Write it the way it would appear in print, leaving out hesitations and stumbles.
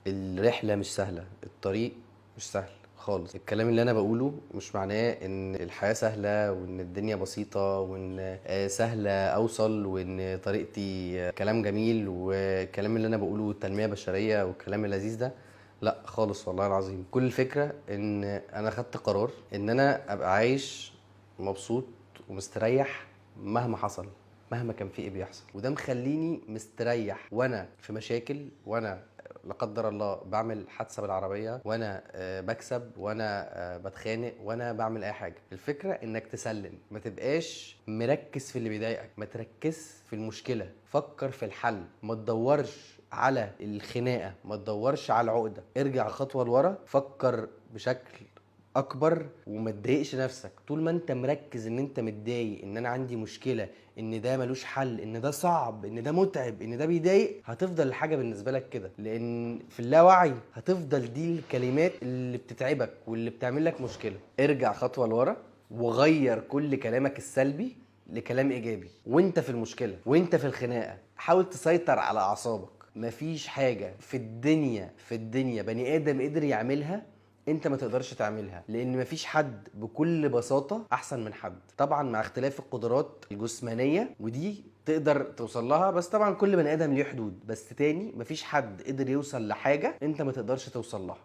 الرحلة مش سهلة، الطريق مش سهل خالص. الكلام اللي انا بقوله مش معناه ان الحياة سهلة وان الدنيا بسيطة وان سهلة اوصل وان طريقتي كلام جميل والكلام اللي انا بقوله تنمية بشرية والكلام اللذيذ ده. لا خالص والله العظيم. كل الفكرة ان انا خدت قرار ان انا ابقى عايش مبسوط ومستريح مهما حصل، مهما كان في ايه بيحصل. وده مخليني مستريح وانا في مشاكل، وانا لا قدر الله بعمل حادثه بالعربيه، وانا بكسب، وانا بتخانق، وانا بعمل اي حاجه. الفكره انك تسلم، ما تبقاش مركز في اللي بيضايقك، ما تركز في المشكله، فكر في الحل، ما تدورش على الخناقه، ما تدورش على العقده. ارجع خطوه لورا، فكر بشكل اكبر وما تضايقش نفسك. طول ما انت مركز ان انت متضايق، ان انا عندي مشكله، ان ده ملوش حل، ان ده صعب، ان ده متعب، ان ده بيضايق، هتفضل الحاجه بالنسبه لك كده. لان في اللاوعي هتفضل دي الكلمات اللي بتتعبك واللي بتعمل لك مشكله. ارجع خطوه لورا وغير كل كلامك السلبي لكلام ايجابي. وانت في المشكله وانت في الخناقه حاول تسيطر على اعصابك. مفيش حاجه في الدنيا بني ادم قدر يعملها انت ما تقدرش تعملها، لان مفيش حد بكل بساطة احسن من حد. طبعا مع اختلاف القدرات الجسمانية ودي تقدر توصل لها، بس طبعا كل بني ادم ليه حدود. بس تاني مفيش حد قدر يوصل لحاجة انت ما تقدرش توصل لها.